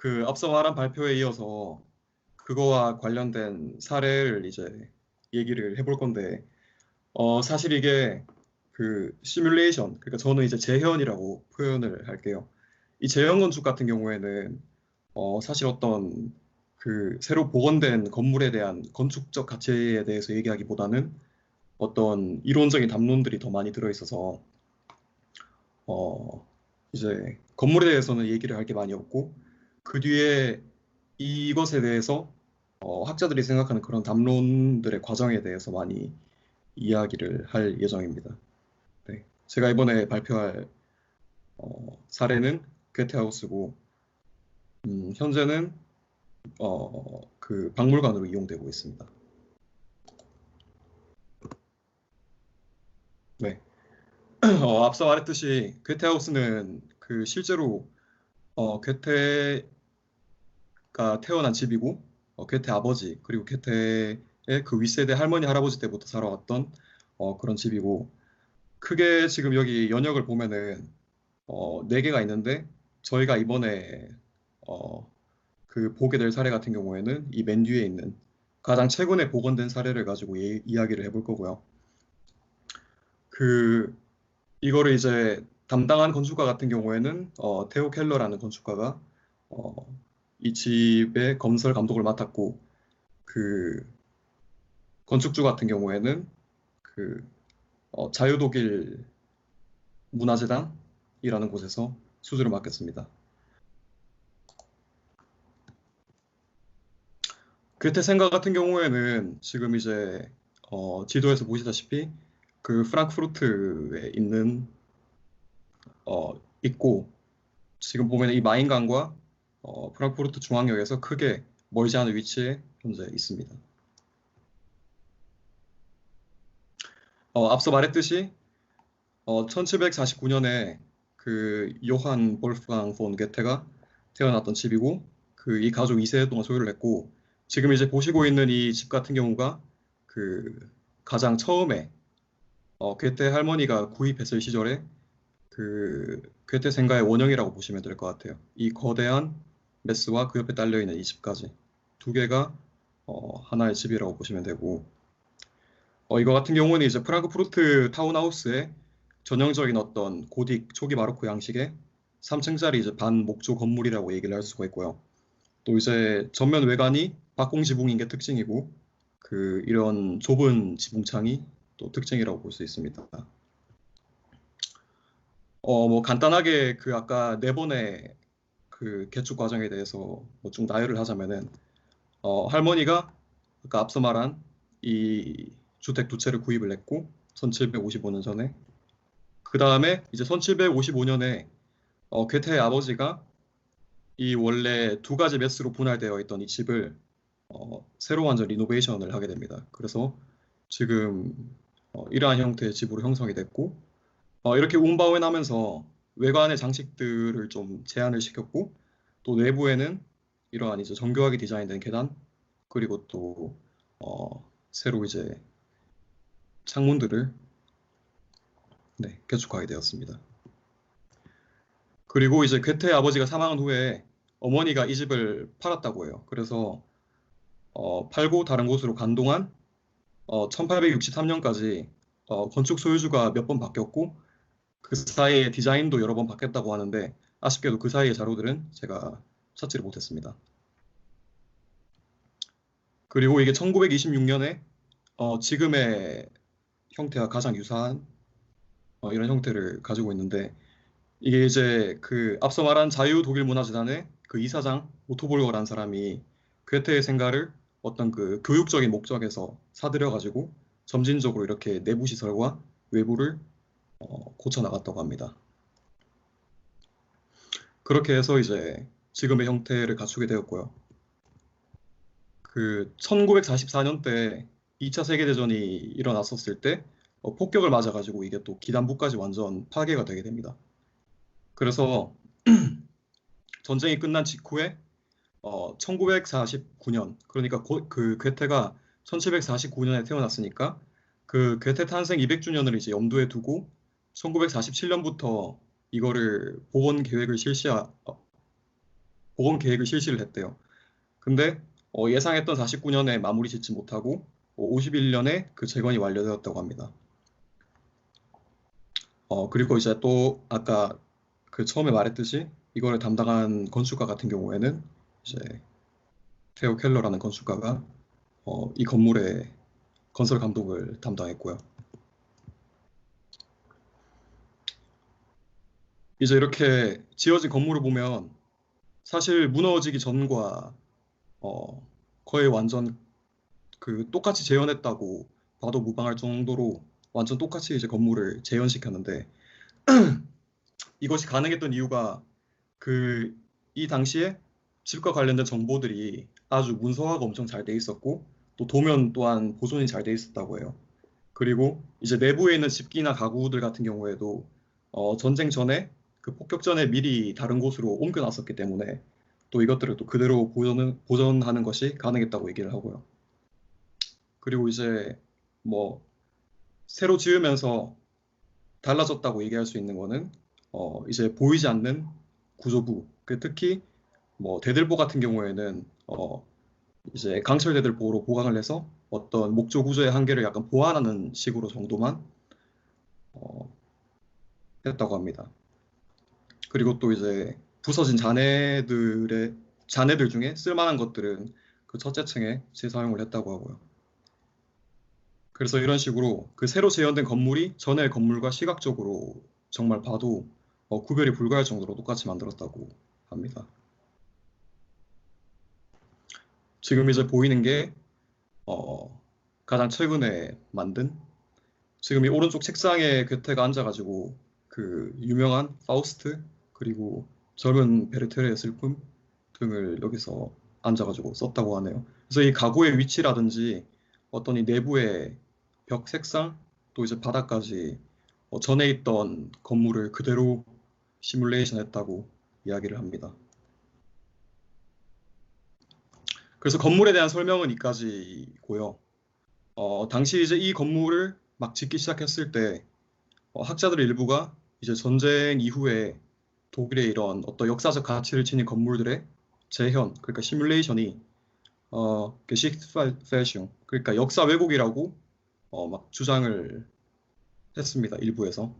그 앞서 말한 발표에 이어서 그거와 관련된 사례를 이제 얘기를 해볼 건데, 사실 이게 그 시뮬레이션, 그러니까 저는 이제 재현이라고 표현을 할게요. 이 재현 건축 같은 경우에는 사실 어떤 그 새로 복원된 건물에 대한 건축적 가치에 대해서 얘기하기보다는 어떤 이론적인 담론들이 더 많이 들어있어서 어, 이제 건물에 대해서는 얘기를 할 게 많이 없고 그 뒤에 이것에 대해서 학자들이 생각하는 그런 담론들의 과정에 대해서 많이 이야기를 할 예정입니다. 네. 제가 이번에 발표할 사례는 괴테하우스고 현재는 그 박물관으로 이용되고 있습니다. 네. 앞서 말했듯이 괴테하우스는 그 실제로 괴테가 태어난 집이고 괴테 아버지 그리고 괴테의 그 윗세대 할머니 할아버지 때부터 살아왔던 그런 집이고 크게 지금 여기 연역을 보면은 네 개가 있는데 저희가 이번에 어, 그 보게 될 사례 같은 경우에는 이 맨 뒤에 있는 가장 최근에 복원된 사례를 가지고 이야기를 해볼 거고요. 그 이거를 이제 담당한 건축가 같은 경우에는 테오 켈러라는 건축가가 어, 이 집의 건설 감독을 맡았고 그 건축주 같은 경우에는 그 자유독일 문화재단이라는 곳에서 수주를 맡겼습니다. 괴테 생가 같은 경우에는 지금 이제 지도에서 보시다시피 그 프랑크푸르트에 있고 지금 보면 이 마인강과 프랑크푸르트 중앙역에서 크게 멀지 않은 위치에 현재 있습니다. 앞서 말했듯이 1749년에 그 요한 볼프강 폰 게테가 태어났던 집이고 그 이 가족 2세대 동안 소유를 했고 지금 이제 보시고 있는 이 집 같은 경우가 그 가장 처음에 괴테 할머니가 구입했을 시절에 그 괴테 생가의 원형이라고 보시면 될 것 같아요. 이 거대한 메스와 그 옆에 딸려 있는 이 집까지 두 개가 하나의 집이라고 보시면 되고 이거 같은 경우는 이제 프랑크푸르트 타운하우스의 전형적인 어떤 고딕 초기 바로크 양식의 3층짜리 이제 반목조 건물이라고 얘기를 할 수가 있고요. 또 이제 전면 외관이 박공 지붕인 게 특징이고 그 이런 좁은 지붕창이 또 특징이라고 볼 수 있습니다. 뭐 간단하게 그 아까 네 번의 그 개축 과정에 대해서 뭐 좀 나열을 하자면은 할머니가 아까 앞서 말한 이 주택 두 채를 구입을 했고 1755년 전에 그 다음에 이제 1755년에 괴테의 아버지가 이 원래 두 가지 매스로 분할되어 있던 이 집을 새로 완전 리노베이션을 하게 됩니다. 그래서 지금 이러한 형태의 집으로 형성이 됐고 이렇게 운바운하면서 외관의 장식들을 좀 제한을 시켰고 또 내부에는 이러한 이제 정교하게 디자인된 계단 그리고 또 새로 이제 창문들을 개축하게 되었습니다. 그리고 이제 괴테의 아버지가 사망한 후에 어머니가 이 집을 팔았다고 해요. 그래서 팔고 다른 곳으로 간 동안 1863년까지 건축 소유주가 몇 번 바뀌었고 그 사이에 디자인도 여러 번 바뀌었다고 하는데 아쉽게도 그 사이의 자료들은 제가 찾지를 못했습니다. 그리고 이게 1926년에 지금의 형태와 가장 유사한 이런 형태를 가지고 있는데 이게 이제 그 앞서 말한 자유 독일 문화재단의 그 이사장 오토볼거라는 사람이 괴테의 생가를 어떤 그 교육적인 목적에서 사들여 가지고 점진적으로 이렇게 내부 시설과 외부를 고쳐 나갔다고 합니다. 그렇게 해서 이제 지금의 형태를 갖추게 되었고요. 그 1944년 때 2차 세계대전이 일어났었을 때 폭격을 맞아가지고 이게 또 기단부까지 완전 파괴가 되게 됩니다. 그래서 전쟁이 끝난 직후에 1949년 그러니까 그 괴테가 1749년에 태어났으니까 그 괴테 탄생 200주년을 이제 염두에 두고 1947년부터 이거를 복원 복원 계획을 실시를 했대요. 근데 예상했던 49년에 마무리 짓지 못하고 51년에 그 재건이 완료되었다고 합니다. 그리고 이제 또 아까 그 처음에 말했듯이 이거를 담당한 건축가 같은 경우에는 이제 테오 켈러라는 건축가가 이 건물의 건설 감독을 담당했고요. 이제 이렇게 지어진 건물을 보면 사실 무너지기 전과 거의 완전 그 똑같이 재현했다고 봐도 무방할 정도로 완전 똑같이 이제 건물을 재현시켰는데 이것이 가능했던 이유가 그 이 당시에 집과 관련된 정보들이 아주 문서화가 엄청 잘 돼 있었고 또 도면 또한 보존이 잘 돼 있었다고 해요. 그리고 이제 내부에 있는 집기나 가구들 같은 경우에도 전쟁 전에 그 폭격 전에 미리 다른 곳으로 옮겨놨었기 때문에 또 이것들을 또 그대로 보존하는 것이 가능했다고 얘기를 하고요. 그리고 이제 뭐 새로 지으면서 달라졌다고 얘기할 수 있는 거는 이제 보이지 않는 구조부, 특히 뭐 대들보 같은 경우에는 이제 강철 대들보로 보강을 해서 어떤 목조 구조의 한계를 약간 보완하는 식으로 정도만 했다고 합니다. 그리고 또 이제 부서진 잔해들 중에 쓸만한 것들은 그 첫째 층에 재사용을 했다고 하고요. 그래서 이런 식으로 그 새로 재현된 건물이 전의 건물과 시각적으로 정말 봐도 구별이 불가할 정도로 똑같이 만들었다고 합니다. 지금 이제 보이는 게 가장 최근에 만든 지금 이 오른쪽 책상에 괴테가 앉아가지고 그 유명한 파우스트 그리고 젊은 베르테르의 슬픔 등을 여기서 앉아가지고 썼다고 하네요. 그래서 이 가구의 위치라든지 어떤 이 내부의 벽 색상 또 이제 바닥까지 전에 있던 건물을 그대로 시뮬레이션 했다고 이야기를 합니다. 그래서 건물에 대한 설명은 이까지고요. 당시 이제 이 건물을 막 짓기 시작했을 때 학자들의 일부가 이제 전쟁 이후에 독일의 이런 어떤 역사적 가치를 지닌 건물들의 재현, 그러니까 시뮬레이션이 게시트펠숑, 그러니까 역사 왜곡이라고 막 주장을 했습니다. 일부에서.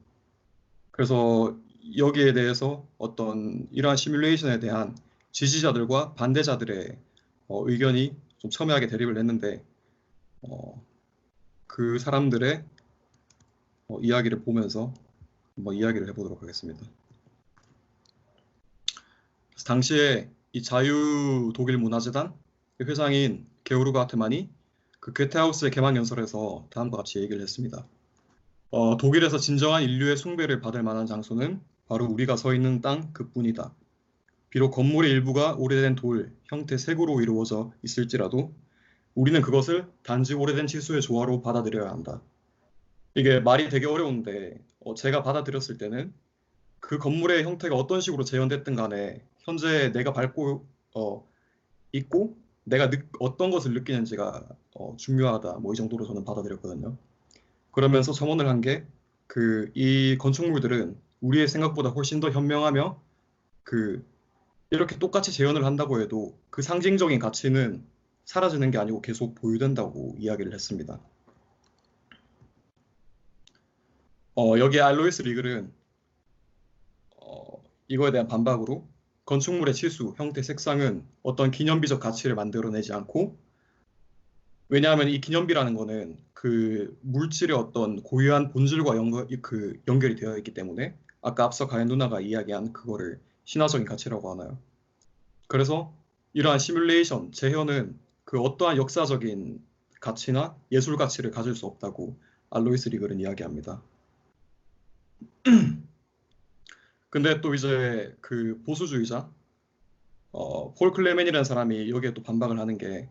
그래서 여기에 대해서 어떤 이러한 시뮬레이션에 대한 지지자들과 반대자들의 의견이 좀 첨예하게 대립을 했는데 그 사람들의 이야기를 보면서 한번 이야기를 해보도록 하겠습니다. 당시에 이 자유 독일 문화재단 회장인 게오르그 하트만이 그 괴테하우스의 개막 연설에서 다음과 같이 얘기를 했습니다. 독일에서 진정한 인류의 숭배를 받을 만한 장소는 바로 우리가 서 있는 땅 그뿐이다. 비록 건물의 일부가 오래된 돌, 형태 색으로 이루어져 있을지라도 우리는 그것을 단지 오래된 치수의 조화로 받아들여야 한다. 이게 말이 되게 어려운데 제가 받아들였을 때는 그 건물의 형태가 어떤 식으로 재현됐든 간에 현재 내가 밟고 있고 내가 어떤 것을 느끼는지가 중요하다. 뭐 이 정도로 저는 받아들였거든요. 그러면서 첨언을 한 게 이 건축물들은 우리의 생각보다 훨씬 더 현명하며 이렇게 똑같이 재현을 한다고 해도 그 상징적인 가치는 사라지는 게 아니고 계속 보유된다고 이야기를 했습니다. 여기 알로이스 리글은 이거에 대한 반박으로 건축물의 치수, 형태, 색상은 어떤 기념비적 가치를 만들어내지 않고 왜냐하면 이 기념비라는 거는 그 물질의 어떤 고유한 본질과 연결이 되어 있기 때문에 아까 앞서 가연 누나가 이야기한 그거를 신화적인 가치라고 하나요. 그래서 이러한 시뮬레이션, 재현은 그 어떠한 역사적인 가치나 예술 가치를 가질 수 없다고 알로이스 리글은 이야기합니다. 근데 또 이제 그 보수주의자 폴 클레멘이라는 사람이 여기에 또 반박을 하는 게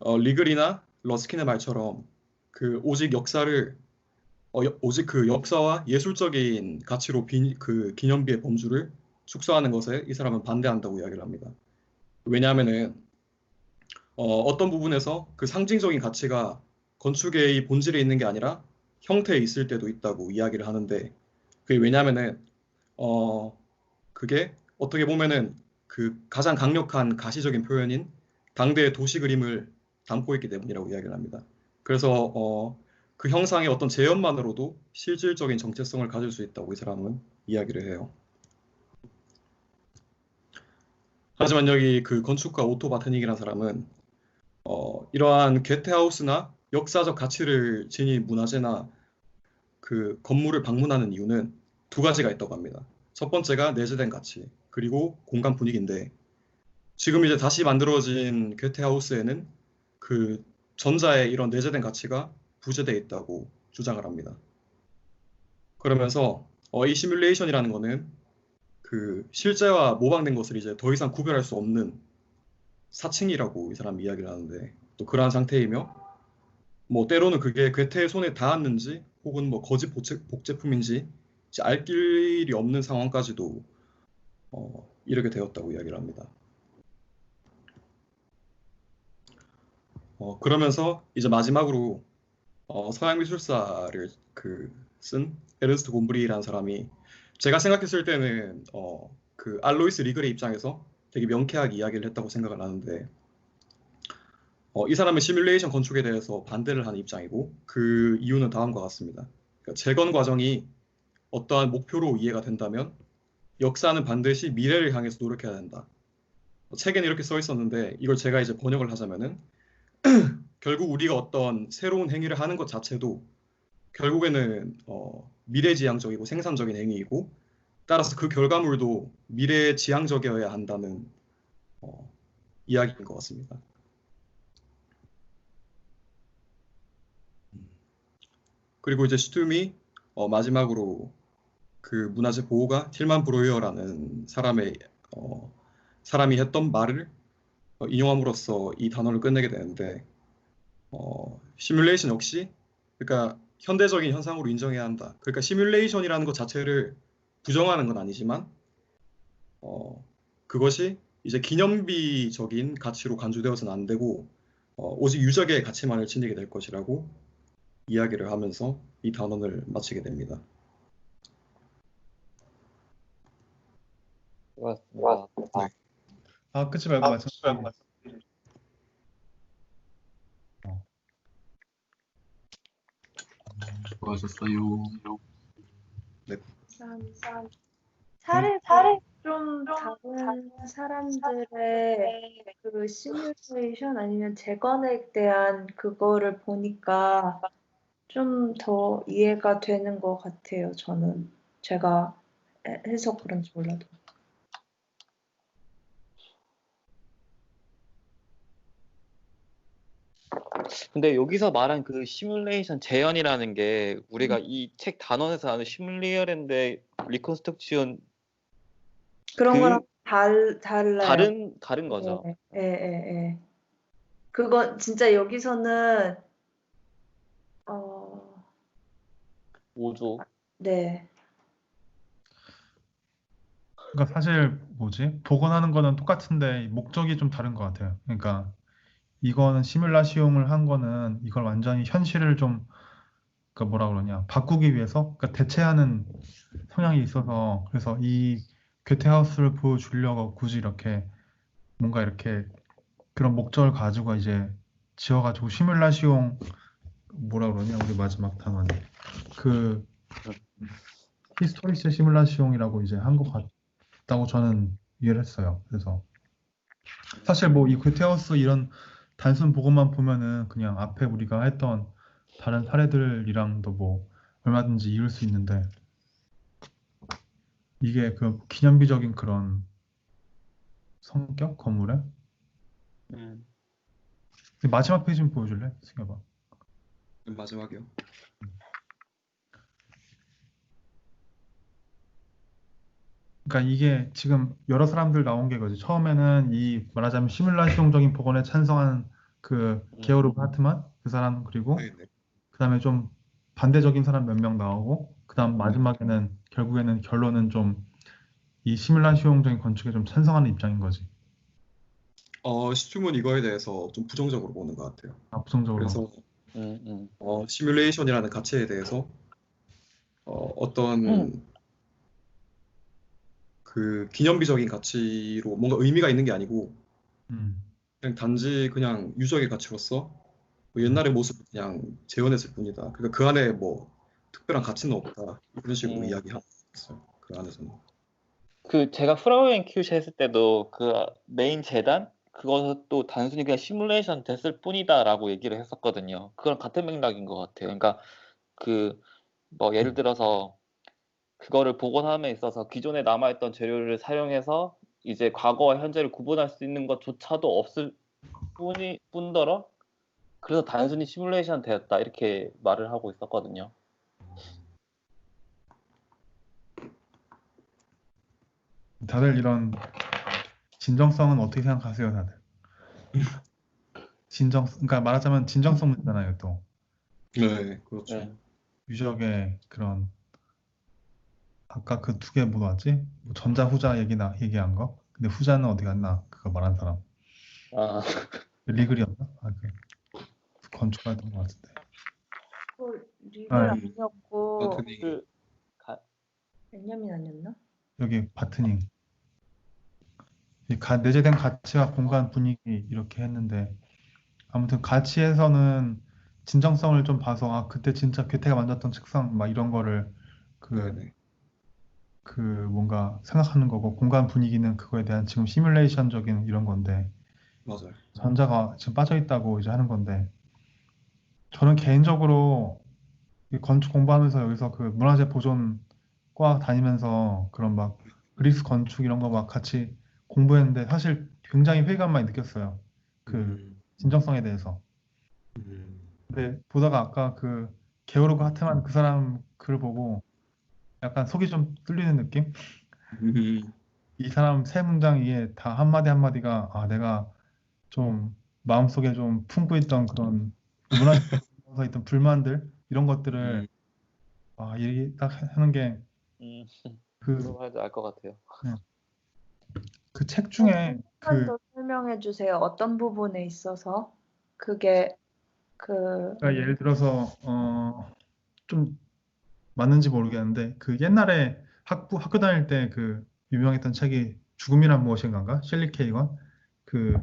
리글이나 러스킨의 말처럼 오직 역사를 오직 그 역사와 예술적인 가치로 그 기념비의 범주를 축소하는 것에 이 사람은 반대한다고 이야기를 합니다. 왜냐하면은 어떤 부분에서 그 상징적인 가치가 건축의 본질에 있는 게 아니라 형태에 있을 때도 있다고 이야기를 하는데 그게 왜냐하면은 그게 어떻게 보면은 그 가장 강력한 가시적인 표현인 당대의 도시 그림을 담고 있기 때문이라고 이야기를 합니다. 그래서 그 형상의 어떤 재현만으로도 실질적인 정체성을 가질 수 있다고 이 사람은 이야기를 해요. 하지만 여기 그 건축가 오토 바트닉이라는 사람은 이러한 게테하우스나 역사적 가치를 지닌 문화재나 그 건물을 방문하는 이유는 두 가지가 있다고 합니다. 첫 번째가 내재된 가치, 그리고 공간 분위기인데 지금 이제 다시 만들어진 게테하우스에는 그 전자의 이런 내재된 가치가 부재되어 있다고 주장을 합니다. 그러면서 이 시뮬레이션이라는 거는 그 실제와 모방된 것을 이제 더 이상 구별할 수 없는 사칭이라고 이 사람이 이야기를 하는데 또 그러한 상태이며 뭐 때로는 그게 괴테의 손에 닿았는지 혹은 뭐 거짓 복제품인지 이제 알 길이 없는 상황까지도 이르게 되었다고 이야기를 합니다. 그러면서 이제 마지막으로 서양 미술사를 쓴 에르스트 곰브리라는 사람이 제가 생각했을 때는 그 알로이스 리글의 입장에서 되게 명쾌하게 이야기를 했다고 생각을 하는데 이 사람은 시뮬레이션 건축에 대해서 반대를 하는 입장이고 그 이유는 다음과 같습니다. 그러니까 재건 과정이 어떠한 목표로 이해가 된다면 역사는 반드시 미래를 향해서 노력해야 된다. 책에는 이렇게 써 있었는데 이걸 제가 이제 번역을 하자면은 결국 우리가 어떤 새로운 행위를 하는 것 자체도 결국에는 미래지향적이고 생산적인 행위이고 따라서 그 결과물도 미래지향적이어야 한다는 이야기인 것 같습니다. 그리고 이제 슈툼이 마지막으로 그 문화재 보호가 틸만 브로이어라는 사람이 했던 말을 인용함으로써 이 단어를 끝내게 되는데 시뮬레이션 역시 그러니까 현대적인 현상으로 인정해야 한다. 그러니까 시뮬레이션이라는 것 자체를 부정하는 건 아니지만 그것이 이제 기념비적인 가치로 간주되어서는 안 되고 오직 유적의 가치만을 지니게 될 것이라고 이야기를 하면서 이 단원을 마치게 됩니다. 고맙습니다. 네. 끝이 말고 마찬가지. 수고하셨어요. 사례가 좀 다른 사람들의 그 시뮬레이션 아니면 재건에 대한 그거를 보니까 좀 더 이해가 되는 것 같아요. 저는 제가 해서 그런지 몰라도. 근데 여기서 말한 그 시뮬레이션 재현이라는 게 우리가 이 책 단원에서 아는 시뮬레이션인데 리컨스트럭션 그런 그 거랑 달라요. 다른 거죠. 예. 그거 진짜 여기서는 오조. 네. 그러니까 사실 복원하는 거는 똑같은데 목적이 좀 다른 것 같아요. 그러니까 이거는 시뮬라시움을 한 거는 이걸 완전히 현실을 좀 그러니까 뭐라 그러냐 바꾸기 위해서 그러니까 대체하는 성향이 있어서 그래서 이 괴테하우스를 보여주려고 굳이 이렇게 뭔가 이렇게 그런 목적을 가지고 이제 지어가지고 시뮬라시움 뭐라 그러냐 우리 마지막 단원 그 히스토리스 시뮬라시움이라고 이제 한 것 같다고 저는 이해를 했어요. 그래서 사실 뭐 이 괴테하우스 이런 단순 보고만 보면은 그냥 앞에 우리가 했던 다른 사례들이랑도 뭐 얼마든지 이을 수 있는데 이게 그 기념비적인 그런 성격 건물에 마지막 페이지 좀 보여줄래? 승엽아. 마지막이요. 그러니까 이게 지금 여러 사람들 나온 게 이거지. 처음에는 이 말하자면 시뮬라시옹적인 복원에 찬성하는 그 게오르 하트만 그 사람 그리고 네네. 그다음에 좀 반대적인 사람 몇 명 나오고 그다음 마지막에는 결국에는 결론은 좀 이 시뮬라시옹적인 건축에 좀 찬성하는 입장인 거지. 슈툼은 이거에 대해서 좀 부정적으로 보는 것 같아요. 부정적으로. 그래서 시뮬레이션이라는 가치에 대해서 어떤 그 기념비적인 가치로 뭔가 의미가 있는 게 아니고 음, 그냥 단지 그냥 유적의 가치로서 뭐 옛날의 모습을 그냥 재현했을 뿐이다. 그러니까 그 안에 뭐 특별한 가치는 없다. 이런 식으로 음. 이야기하고 있어요. 그 안에서는. 그 제가 프라우 앤 큐시 했을 때도 그 메인 재단 그것도 단순히 그냥 시뮬레이션 됐을 뿐이다라고 얘기를 했었거든요. 그건 같은 맥락인 것 같아요. 그러니까 그 뭐 예를 들어서 그거를 복원함에 있어서 기존에 남아있던 재료를 사용해서 이제 과거와 현재를 구분할 수 있는 것조차도 없을 뿐더러 그래서 단순히 시뮬레이션 되었다 이렇게 말을 하고 있었거든요. 다들 이런 진정성은 어떻게 생각하세요, 다들? 그러니까 말하자면 진정성 문제잖아요, 또. 네, 그렇죠. 네. 유적의 그런, 아까 그 두 개 뭐였지? 뭐 전자, 후자 얘기한 거? 근데 후자는 어디 갔나? 그거 말한 사람. 아, 리글이었나? 건축가였던 것 같은데. 리글 아, 아니었고 버튼이 그 가, 베냐민 아니었나? 여기 바트닝. 내재된 가치와 공간 분위기 이렇게 했는데, 아무튼 가치에서는 진정성을 좀 봐서, 그때 진짜 괴테가 만졌던 책상, 막 이런 거를 그, 네네. 뭔가 생각하는 거고, 공간 분위기는 그거에 대한 지금 시뮬레이션적인 이런 건데, 맞아요. 전자가 지금 빠져 있다고 이제 하는 건데, 저는 개인적으로 이 건축 공부하면서 여기서 그 문화재 보존과 다니면서 그런 막 그리스 건축 이런 거 막 같이 공부했는데 사실 굉장히 회의감 많이 느꼈어요. 그 음, 진정성에 대해서. 음, 근데 보다가 아까 그 게오르그 하트만 그 사람 글을 보고 약간 속이 좀 뚫리는 느낌? 음, 이 사람 세 문장 이게 다 한마디 한마디가 내가 좀 마음속에 좀 품고 있던 그런 문화에서 있던 불만들 이런 것들을 음, 얘기 딱 하는 게 음, 그 무슨 말인지 알 것 같아요. 그 책 중에 한번 더 설명해 주세요. 어떤 부분에 있어서 그게 그 그러니까 예를 들어서 좀 맞는지 모르겠는데 그 옛날에 학교 다닐 때 그 유명했던 책이 죽음이란 무엇인가인가? 실리 케이건 그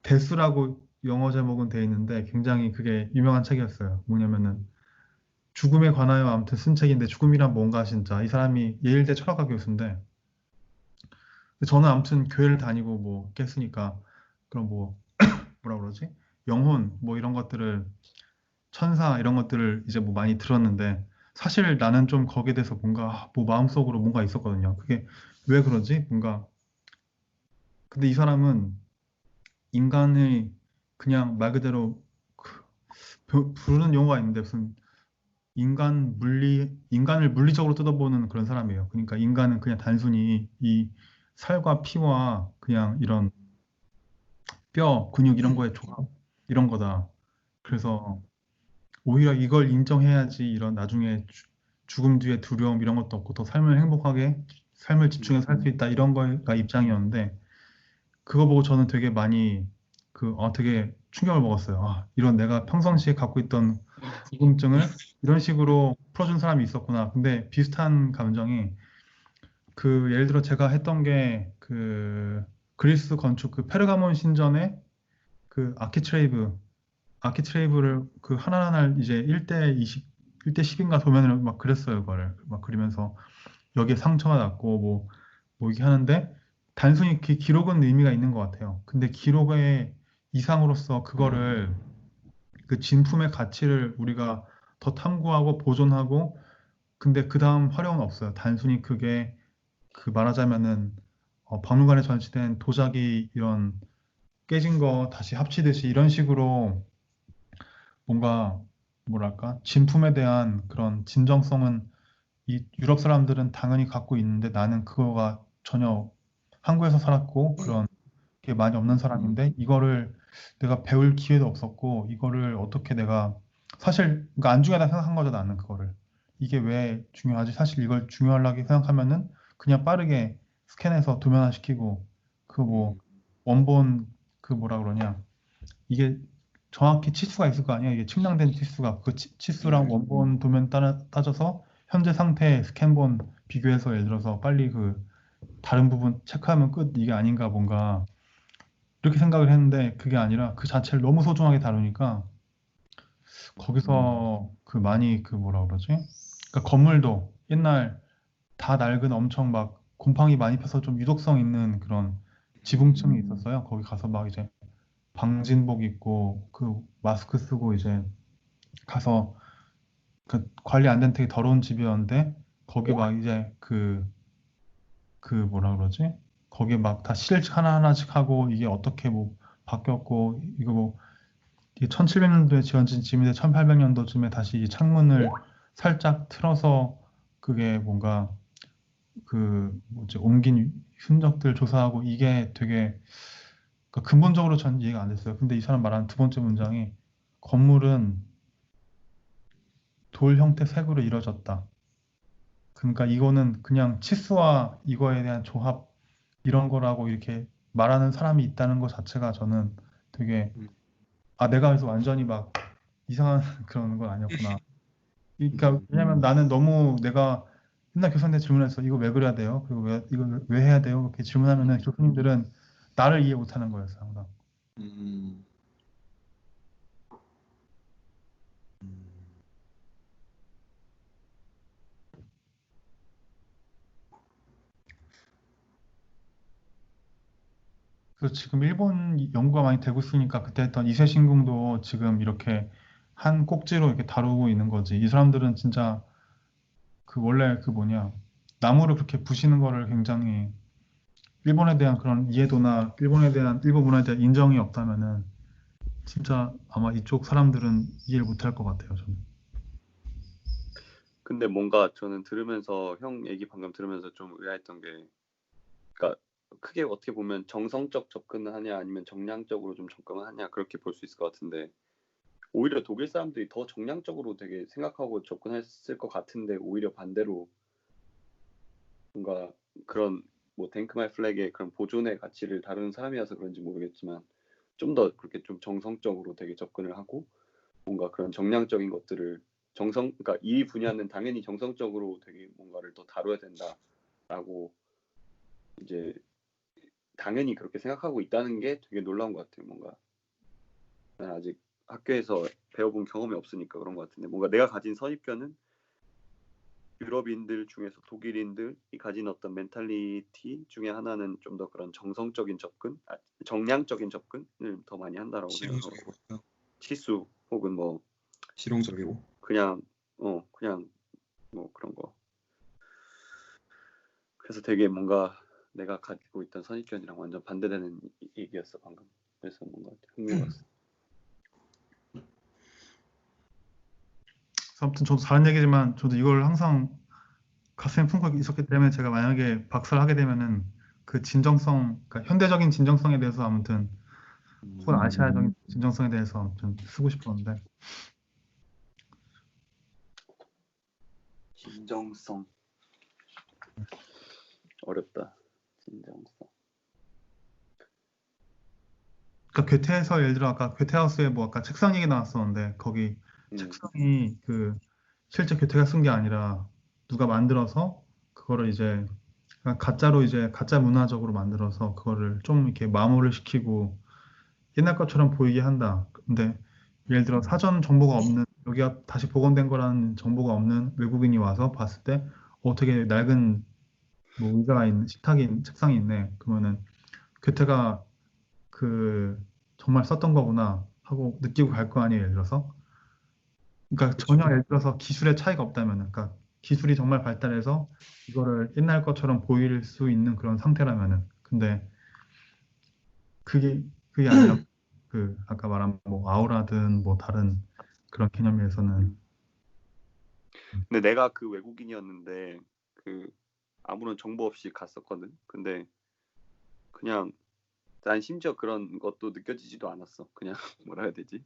데스라고 영어 제목은 돼 있는데 굉장히 그게 유명한 책이었어요. 뭐냐면은 죽음에 관하여 아무튼 쓴 책인데 죽음이란 뭔가 진짜 이 사람이 예일대 철학과 교수인데 저는 아무튼 교회를 다니고 뭐 이렇게 했으니까 그럼 뭐 뭐라 그러지? 영혼 뭐 이런 것들을 천사 이런 것들을 이제 뭐 많이 들었는데 사실 나는 좀 거기에 대해서 뭔가 뭐 마음속으로 뭔가 있었거든요. 그게 왜 그러지? 뭔가 근데 이 사람은 인간의 그냥 말 그대로 부르는 용어가 있는데 무슨 인간을 물리적으로 뜯어보는 그런 사람이에요. 그러니까 인간은 그냥 단순히 이 살과 피와 그냥 이런 뼈, 근육 이런 거의 조합 이런 거다. 그래서 오히려 이걸 인정해야지 이런 나중에 죽음 뒤에 두려움 이런 것도 없고 더 삶을 행복하게 삶을 집중해서 살 수 있다 이런 거가 입장이었는데 그거 보고 저는 되게 많이 되게 충격을 먹었어요. 이런 내가 평상시에 갖고 있던 궁금증을 이런 식으로 풀어준 사람이 있었구나. 근데 비슷한 감정이 예를 들어 제가 했던 게 그리스 건축 페르가몬 신전의 아키트레이브를 하나하나 이제 1대 20, 1대 10인가 도면을 막 그렸어요, 그거를. 막 그리면서 여기에 상처가 났고, 뭐 이게 하는데, 단순히 기록은 의미가 있는 것 같아요. 근데 기록의 이상으로서 그거를, 그 진품의 가치를 우리가 더 탐구하고 보존하고, 근데 그 다음 활용은 없어요. 단순히 그게, 말하자면은, 박물관에 전시된 도자기 이런 깨진 거 다시 합치듯이 이런 식으로 뭔가 뭐랄까 진품에 대한 그런 진정성은 이 유럽 사람들은 당연히 갖고 있는데 나는 그거가 전혀 한국에서 살았고 그런 게 많이 없는 사람인데 이거를 내가 배울 기회도 없었고 이거를 어떻게 내가 사실 그러니까 안중에다 생각한 거죠 나는 그거를 이게 왜 중요하지 사실 이걸 중요하게 생각하면은 그냥 빠르게 스캔해서 도면화시키고 뭐 원본 뭐라 그러냐 이게 정확히 치수가 있을 거 아니야. 이게 측량된 치수가 그 치수랑 원본 도면 따져서 현재 상태 스캔본 비교해서 예를 들어서 빨리 다른 부분 체크하면 끝 이게 아닌가 뭔가 이렇게 생각을 했는데 그게 아니라 그 자체를 너무 소중하게 다루니까 거기서 그 많이 그 뭐라 그러지? 그러니까 건물도 옛날 다 낡은 엄청 막 곰팡이 많이 펴서 좀 유독성 있는 그런 지붕층이 있었어요. 거기 가서 막 이제 방진복 입고 그 마스크 쓰고 이제 가서 그 관리 안 된 되게 더러운 집이었는데 거기 막 이제 그 뭐라 그러지? 거기 막 다 실 하나하나씩 하고 이게 어떻게 뭐 바뀌었고 이거 뭐 이게 1700년도에 지어진 집인데 1800년도쯤에 다시 이 창문을 살짝 틀어서 그게 뭔가 그 뭐지 옮긴 흔적들 조사하고 이게 되게 그러니까 근본적으로 전 이해가 안 됐어요. 근데 이 사람 말하는 두 번째 문장이 건물은 돌 형태 색으로 이루어졌다. 그러니까 이거는 그냥 치수와 이거에 대한 조합 이런 거라고 이렇게 말하는 사람이 있다는 것 자체가 저는 되게 음, 아 내가 그래서 완전히 막 이상한 그런 건 아니었구나. 그러니까 음, 왜냐면 나는 너무 내가 맨날 교수한테 질문해서 이거 왜 그래야 돼요? 그리고 왜 이거 왜 해야 돼요? 이렇게 질문하면은 교수님들은 나를 이해 못하는 거였어요. 항상. 음, 음. 그래서 지금 일본 연구가 많이 되고 있으니까 그때 했던 이세신궁도 지금 이렇게 한 꼭지로 이렇게 다루고 있는 거지. 이 사람들은 진짜 그 원래 그 뭐냐 나무를 그렇게 부시는 거를 굉장히 일본에 대한 그런 이해도나 일본에 대한 일본 문화에 대한 인정이 없다면은 진짜 아마 이쪽 사람들은 이해를 못할 것 같아요. 저는. 근데 뭔가 저는 들으면서 형 얘기 방금 들으면서 좀 의아했던 게 그러니까 크게 어떻게 보면 정성적 접근을 하냐 아니면 정량적으로 좀 접근을 하냐 그렇게 볼 수 있을 것 같은데 오히려 독일 사람들이 더 정량적으로 되게 생각하고 접근했을 것 같은데 오히려 반대로 뭔가 그런 뭐 댕크마이 플렉의 그런 보존의 가치를 다루는 사람이어서 그런지 모르겠지만 좀 더 그렇게 좀 정성적으로 되게 접근을 하고 뭔가 그런 정량적인 것들을 그러니까 이 분야는 당연히 정성적으로 되게 뭔가를 더 다뤄야 된다라고 이제 당연히 그렇게 생각하고 있다는 게 되게 놀라운 것 같아요. 뭔가 난 아직 학교에서 배워본 경험이 없으니까 그런 것 같은데 뭔가 내가 가진 선입견은 유럽인들 중에서 독일인들이 가진 어떤 멘탈리티 중에 하나는 좀 더 그런 정성적인 접근, 정량적인 접근을 더 많이 한다라고 생각하고 실용적이고 할까요? 치수 혹은 뭐 실용적이고. 그냥 그냥 뭐 그런 거. 그래서 되게 뭔가 내가 가지고 있던 선입견이랑 완전 반대되는 얘기였어 방금. 그래서 뭔가 흥미로웠어. 그래서 아무튼 저도 다른 얘기지만 저도 이걸 항상 가슴에 품고 있었기 때문에 제가 만약에 박사를 하게 되면은 그 진정성, 그러니까 현대적인 진정성에 대해서 아무튼 혹은 아시아적인 진정성에 대해서 아무튼 쓰고 싶었는데 진정성 어렵다. 진정성. 그러니까 괴테에서 예를 들어 아까 괴테하우스에 뭐 아까 책상 얘기 나왔었는데 거기 음, 책상이 그 실제 괴테가 쓴 게 아니라 누가 만들어서 그거를 이제 그냥 가짜로 이제 가짜 문화적으로 만들어서 그거를 좀 이렇게 마모를 시키고 옛날 것처럼 보이게 한다. 근데 예를 들어 사전 정보가 없는 여기가 다시 복원된 거라는 정보가 없는 외국인이 와서 봤을 때 되게 낡은 뭐 의자가 있는 식탁이 책상이 있네. 그러면은 괴테가 그 정말 썼던 거구나 하고 느끼고 갈 거 아니에요, 예를 들어서. 그러니까 그렇죠. 전혀 예를 들어서 기술의 차이가 없다면은, 그러니까 기술이 정말 발달해서 이거를 옛날 것처럼 보일 수 있는 그런 상태라면은. 근데 그게 그게 아니라 그 아까 말한 뭐 아우라든 뭐 다른 그런 개념에서는 근데 내가 그 외국인이었는데 그 아무런 정보 없이 갔었거든. 근데 그냥 난 심지어 그런 것도 느껴지지도 않았어. 그냥 뭐라 해야 되지?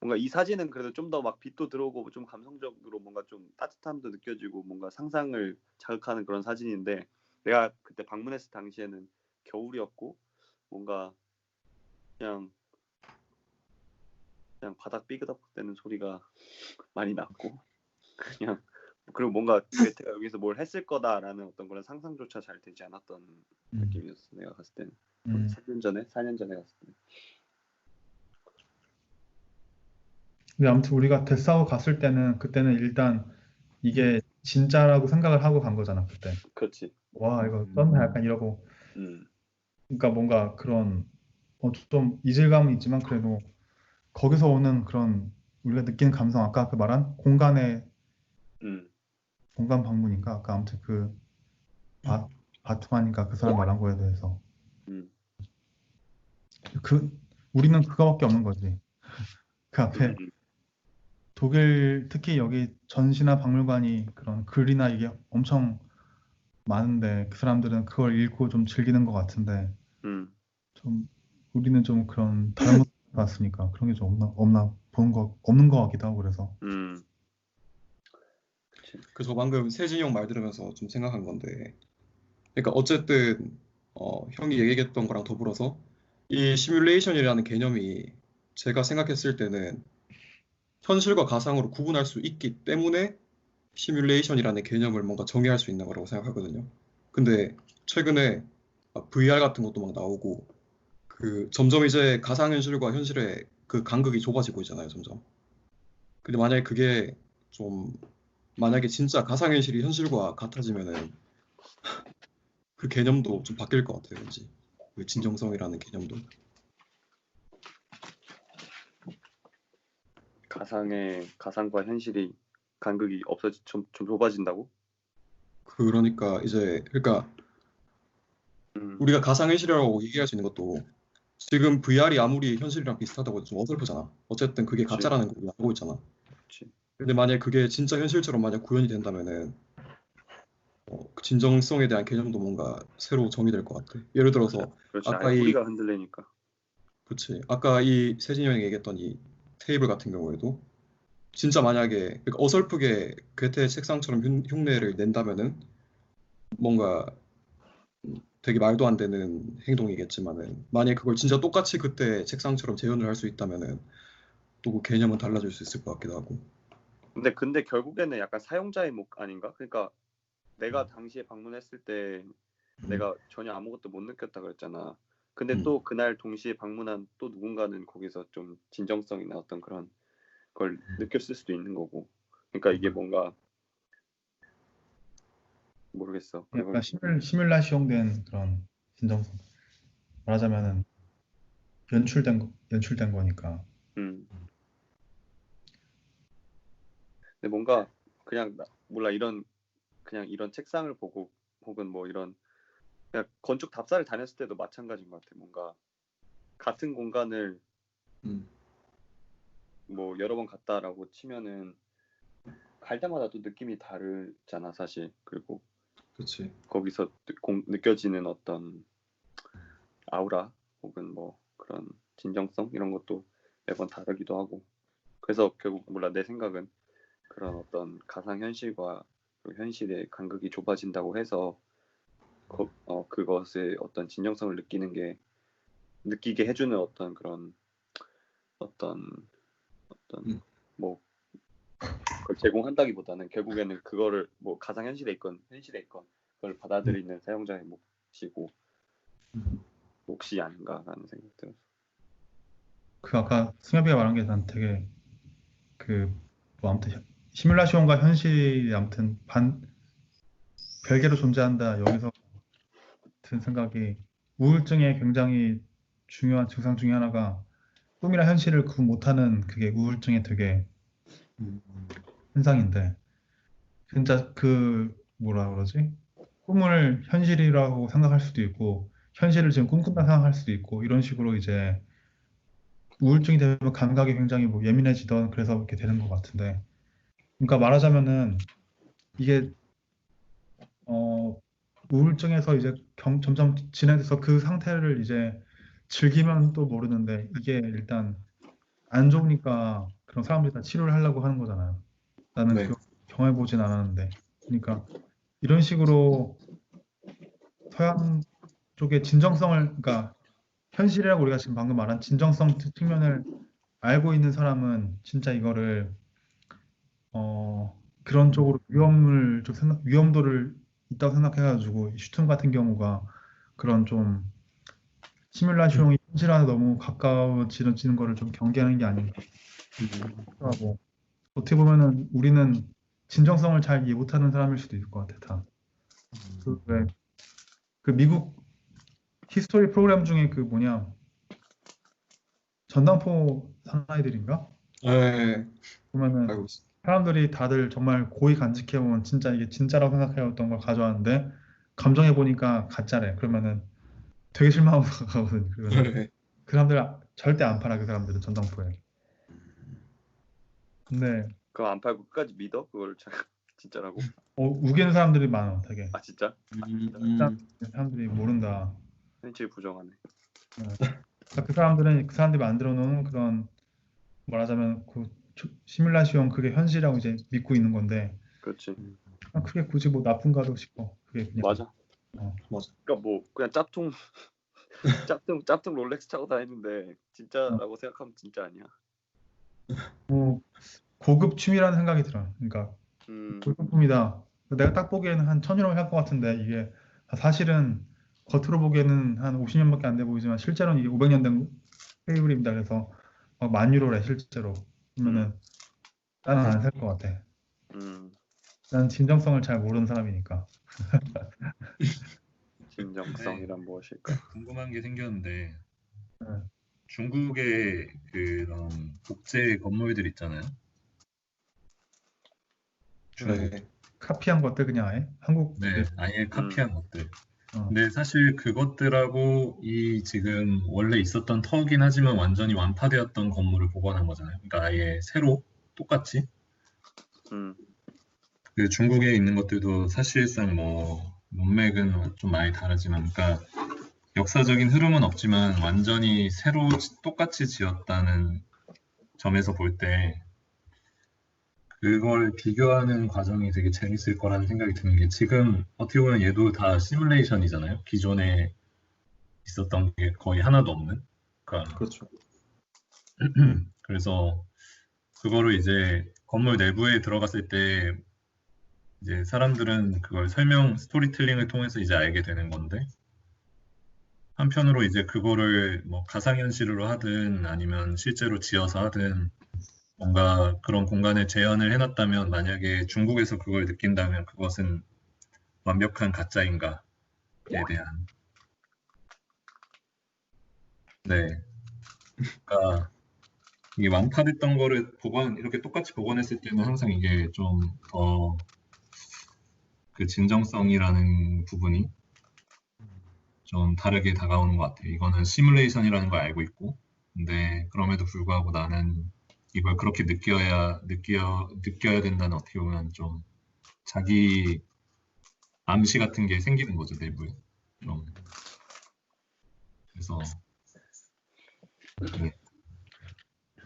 뭔가 이 사진은 그래도 좀 더 막 빛도 들어오고 좀 감성적으로 뭔가 좀 따뜻함도 느껴지고 뭔가 상상을 자극하는 그런 사진인데 내가 그때 방문했을 당시에는 겨울이었고 뭔가 그냥 바닥 삐그덕대는 소리가 많이 났고 그냥 그리고 뭔가 괴테가 여기서 뭘 했을 거다라는 어떤 그런 상상조차 잘 되지 않았던 음, 느낌이었어. 내가 갔을 때는. 음. 4년 전에 갔을 때. 근데 아무튼 우리가 데스하우 갔을 때는 그때는 일단 이게 진짜라고 생각을 하고 간 거잖아, 그때. 그렇지. 와, 이거 떴나 약간 이러고. 음, 그러니까 뭔가 그런 좀 이질감은 있지만 그래도 거기서 오는 그런 우리가 느끼는 감성, 아까 그 말한 음, 공간 방문인가? 아까 아무튼 그 바투만인가 그 사람 말한 거에 대해서 음, 우리는 그거밖에 없는 거지. 그 앞에 음, 독일 특히 여기 전시나 박물관이 그런 글이나 이게 엄청 많은데 그 사람들은 그걸 읽고 좀 즐기는 것 같은데 음. 좀 우리는 좀 그런 다른 것 같으니까 그런 게 좀 없나 없는 것 같기도 하고 그래서 그치. 그저 방금 세진이 형 말 들으면서 좀 생각한 건데, 그러니까 어쨌든 형이 얘기했던 거랑 더불어서 이 시뮬레이션이라는 개념이 제가 생각했을 때는 현실과 가상으로 구분할 수 있기 때문에 시뮬레이션이라는 개념을 뭔가 정의할 수 있는 거라고 생각하거든요. 근데 최근에 VR 같은 것도 막 나오고 그 점점 이제 가상현실과 현실의 그 간극이 좁아지고 있잖아요, 점점. 근데 만약에 그게 좀 만약에 진짜 가상현실이 현실과 같아지면은 그 개념도 좀 바뀔 것 같아요, 왠지. 그 진정성이라는 개념도. 가상과 현실이 간극이 좀 좁아진다고? 그러니까 우리가 가상현실이라고 얘기할 수 있는 것도 지금 VR이 아무리 현실이랑 비슷하다고 해도 좀 어설프잖아. 어쨌든 그게 그치. 가짜라는 걸 우리가 알고 있잖아. 그치. 근데 만약에 그게 진짜 현실처럼 만약 구현이 된다면은 그 진정성에 대한 개념도 뭔가 새로 정의될 것 같아. 예를 들어서 그렇지. 아까 아예 뿌리가 흔들리니까. 아까 이 세진이 형이 얘기했던 이 테이블 같은 경우에도 진짜 만약에 그러니까 어설프게 괴테 책상처럼 흉내를 낸다면은 뭔가 되게 말도 안 되는 행동이겠지만은 만약에 그걸 진짜 똑같이 그때 책상처럼 재현을 할 수 있다면은 또 그 개념은 달라질 수 있을 것 같기도 하고. 근데 결국에는 약간 사용자의 목 아닌가? 그러니까 내가 당시에 방문했을 때 내가 전혀 아무것도 못 느꼈다 그랬잖아. 근데 또 그날 동시에 방문한 또 누군가는 거기서 좀 진정성이나 어떤 그런 걸 느꼈을 수도 있는 거고. 그러니까 이게 뭔가 모르겠어. 약간 시뮬라시용된 그런 진정성 말하자면은 연출된 거니까. 음. 근데 뭔가 그냥 몰라 그냥 이런 책상을 보고 혹은 뭐 이런 그냥 건축 답사를 다녔을 때도 마찬가지인 것 같아. 뭔가 같은 공간을 음, 뭐 여러 번 갔다라고 치면은 갈 때마다 또 느낌이 다르잖아, 사실. 그리고 그렇지. 거기서 느껴지는 어떤 아우라 혹은 뭐 그런 진정성 이런 것도 매번 다르기도 하고. 그래서 결국 몰라 내 생각은 그런 어떤 가상 현실과 현실의 간극이 좁아진다고 해서 그것의 어떤 진정성을 느끼게 해주는 어떤 그런 어떤 음. 뭐 그걸 제공한다기보다는 결국에는 그거를 뭐 가상 현실에 있건 현실에 있건 그걸 받아들이는 사용자의 몫이 아닌가라는 생각이 들었어. 그 아까 승엽이가 말한 게 난 되게 뭐 아무튼 시뮬라시온과 현실이 아무튼 별개로 존재한다 여기서 든 생각이 우울증의 굉장히 중요한 증상 중에 하나가 꿈이랑 현실을 구분 못하는 그게 우울증의 되게 현상인데 진짜 뭐라 그러지? 꿈을 현실이라고 생각할 수도 있고 현실을 지금 꿈꾼다 생각할 수도 있고 이런 식으로 이제 우울증이 되면 감각이 굉장히 뭐 예민해지던 그래서 이렇게 되는 것 같은데 그러니까 말하자면은 이게 우울증에서 이제 점점 진행돼서 그 상태를 이제 즐기면 또 모르는데 이게 일단 안 좋으니까 그런 사람들이 다 치료를 하려고 하는 거잖아요. 나는 네. 그거 경험해보진 않았는데. 그러니까 이런 식으로 서양 쪽의 그러니까 현실이라고 우리가 지금 방금 말한 진정성 측면을 알고 있는 사람은 진짜 이거를 그런 쪽으로 위험도를 있다고 생각해가지고 이 슈tum 같은 경우가 그런 좀 시뮬라시온이 현실화에 너무 가까워지는 거를 좀 경계하는 게 아닌가 하고 어떻게 보면은 우리는 진정성을 잘 이해 못하는 사람일 수도 있을 것 같아 다. 그 미국 히스토리 프로그램 중에 그 뭐냐 전당포 사나이들인가? 네, 보면은 알고 있어. 사람들이 다들 정말 고이 간직해온 진짜 이게 진짜라고 생각해왔던 걸 가져왔는데 감정해 보니까 가짜래. 그러면은 되게 실망하고 가거든. 그러면 네. 그 사람들 절대 안 팔아 그 사람들은 전당포에. 근데 그거 안 팔고 끝까지 믿어? 그걸 진짜라고? 우기는 사람들이 많아 되게. 아 진짜? 사람들이 모른다. 현실 부정하네. 그러니까 그 사람들이 만들어 놓은 그런 말하자면 그 시뮬라시온 그게 현실이라고 이제 믿고 있는 건데 그렇지. 그게 굳이 뭐 나쁜가도 싶어. 그게 그냥 맞아. 맞아. 그러니까 뭐 그냥 짭퉁 롤렉스 차고 다니는데 진짜라고 생각하면 진짜 아니야. 뭐 고급 취미라는 생각이 들어. 그러니까 골동품이다. 내가 딱 보기에는 한 1000유로를 할 것 같은데 이게 사실은 겉으로 보기에는 한 50년밖에 안 돼 보이지만 실제로는 이게 500년 된 테이블입니다. 그래서 10,000유로래 실제로. 그러면은 나는 안 살 것 같아. 나는 진정성을 잘 모르는 사람이니까. 진정성이란 무엇일까? 궁금한 게 생겼는데 네. 중국의 그런 복제 건물들 있잖아요. 네. 카피한 것들 그냥 아예 한국 네, 아예 카피한 것들. 어. 근데 사실 그것들하고 이 지금 원래 있었던 터긴 하지만 완전히 완파되었던 건물을 복원한 거잖아요. 그러니까 아예 새로 똑같이. 그 중국에 있는 것들도 사실상 뭐 문맥은 좀 많이 다르지만, 그러니까 역사적인 흐름은 없지만 완전히 새로 똑같이 지었다는 점에서 볼 때 그걸 비교하는 과정이 되게 재밌을 거라는 생각이 드는 게 지금 어떻게 보면 얘도 다 시뮬레이션이잖아요. 기존에 있었던 게 거의 하나도 없는. 그러니까 그렇죠. 그래서 그거를 이제 건물 내부에 들어갔을 때 이제 사람들은 그걸 스토리텔링을 통해서 이제 알게 되는 건데 한편으로 이제 그거를 뭐 가상현실로 하든 아니면 실제로 지어서 하든 뭔가 그런 공간을 재현을 해놨다면 만약에 중국에서 그걸 느낀다면 그것은 완벽한 가짜인가에 대한 네. 그러니까 이게 완파됐던 거를 이렇게 똑같이 복원했을 때는 항상 이게 좀 더 그 진정성이라는 부분이 좀 다르게 다가오는 것 같아요. 이거는 시뮬레이션이라는 걸 알고 있고, 근데 그럼에도 불구하고 나는 이걸 그렇게 느껴야 된다는 어떻게 보면 좀 자기 암시 같은 게 생기는 거죠, 내부에. 좀. 그래서 네.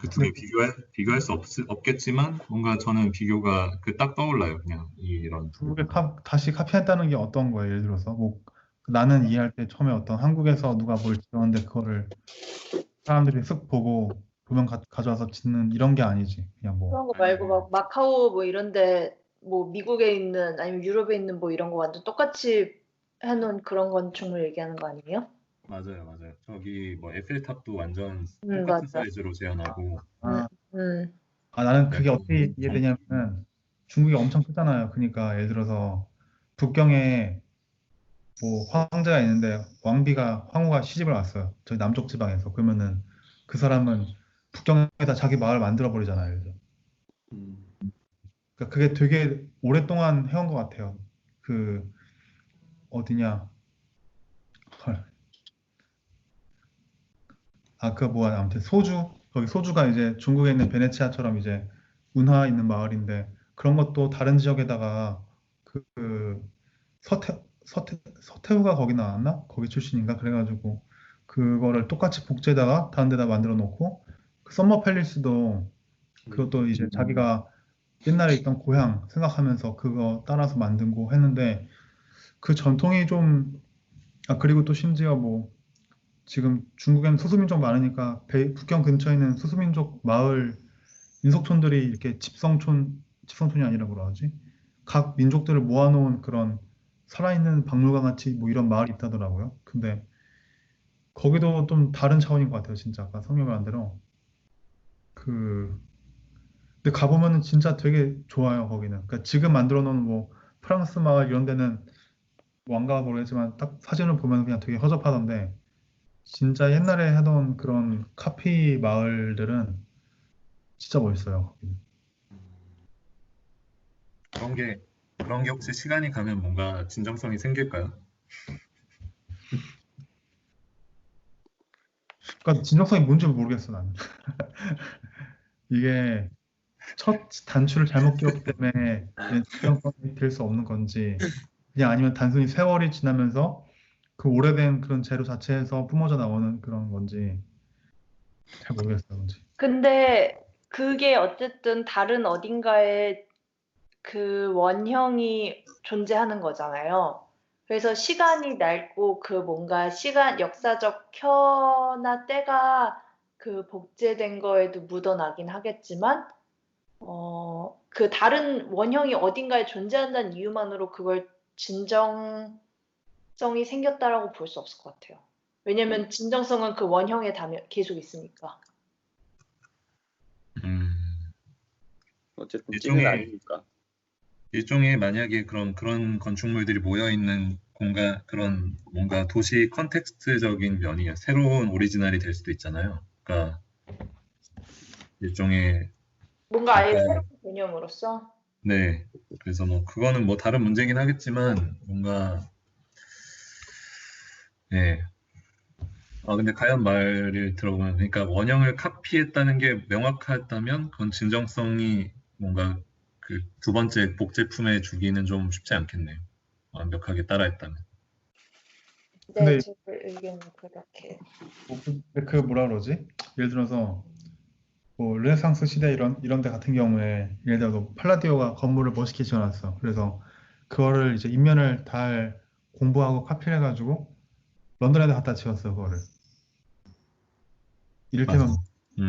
그 두 개 비교할 수 없겠지만 뭔가 저는 비교가 딱 떠올라요. 그냥 이런. 중국에 다시 카피했다는 게 어떤 거예요? 예를 들어서 뭐 나는 이해할 때 처음에 어떤 한국에서 누가 뭘 지었는데 그거를 사람들이 쓱 보고 도면 가져와서 짓는 이런 게 아니지. 그냥 뭐 그런 거 말고 막 마카오 뭐 이런데 뭐 미국에 있는 아니면 유럽에 있는 뭐 이런 거 완전 똑같이 해놓은 그런 건축물 얘기하는 거 아니에요? 맞아요. 저기 뭐 에펠탑도 완전 맞아. 똑같은 사이즈로 재현하고. 나는 그게 어떻게 이해되냐면 중국이 엄청 크잖아요. 그러니까 예를 들어서 북경에 뭐 황제가 있는데 황후가 시집을 왔어요. 저기 남쪽 지방에서. 그러면은 그 사람은 북경에다 자기 마을 만들어 버리잖아요. 예를 들어. 그러니까 그게 되게 오랫동안 해온 것 같아요. 그 어디냐? 헐. 그 뭐야? 아무튼 거기 소주가 이제 중국에 있는 베네치아처럼 이제 운하 있는 마을인데 그런 것도 다른 지역에다가 그 서태후가 거기 나왔나? 거기 출신인가? 그래가지고 그거를 똑같이 복제에다가 다른 데다 만들어 놓고 그 썸머 팰리스도 그것도 이제 자기가 옛날에 있던 고향 생각하면서 그거 따라서 만들고 했는데 그 전통이 그리고 또 심지어 뭐 지금 중국에는 소수민족 많으니까 북경 근처에 있는 소수민족 마을 민속촌들이 이렇게 지성촌이 아니라 뭐라 하지? 각 민족들을 모아놓은 그런 살아있는 박물관 같이 뭐 이런 마을이 있다더라고요. 근데 거기도 좀 다른 차원인 것 같아요. 진짜 아까 성경이 말한 대로 그 근데 가보면은 진짜 되게 좋아요. 거기는. 그러니까 지금 만들어 놓은 뭐 프랑스 마을 이런 데는 뭐 안 가봐 모르겠지만 딱 사진을 보면 그냥 되게 허접하던데 진짜 옛날에 하던 그런 카피 마을들은 진짜 멋있어요. 거기는. 그런 게 혹시 시간이 가면 뭔가 진정성이 생길까요? 그러니까 진정성이 뭔지 모르겠어 나는. 이게 첫 단추를 잘못 끼웠기 때문에 그냥 진정성이 될 수 없는 건지 그냥 아니면 단순히 세월이 지나면서 그 오래된 그런 재료 자체에서 뿜어져 나오는 그런 건지 잘 모르겠어요. 뭔지. 근데 그게 어쨌든 다른 어딘가에 그 원형이 존재하는 거잖아요. 그래서 시간이 낡고 그 뭔가 역사적 혀나 때가 그 복제된 거에도 묻어나긴 하겠지만, 그 다른 원형이 어딘가에 존재한다는 이유만으로 그걸 진정성이 생겼다라고 볼 수 없을 것 같아요. 왜냐면 진정성은 그 원형에 계속 있으니까. 음, 어쨌든 찐은 일종의 아니니까. 만약에 그런 건축물들이 모여 있는 공간 그런 뭔가 도시 컨텍스트적인 면이 새로운 오리지널이 될 수도 있잖아요. 그러니까 일종의 뭔가 아예 아까 새로운 개념으로서. 네. 그래서 뭐 그거는 뭐 다른 문제긴 하겠지만 뭔가 네. 근데 가연 말을 들어보면 그러니까 원형을 카피했다는 게 명확했다면 그건 진정성이 뭔가 그 두 번째 복제품에 주기는 좀 쉽지 않겠네요. 완벽하게 따라했다면. 네, 근데 제 의견은 그렇게. 근데 그 뭐라 그러지? 예를 들어서 뭐 르네상스 시대 이런 데 같은 경우에 예를 들어 서 팔라디오가 건물을 멋있게 지어놨어. 그래서 그거를 이제 인면을 잘 공부하고 카피를 해가지고 런던에다 갖다 지었어. 그거를 맞아. 이를테면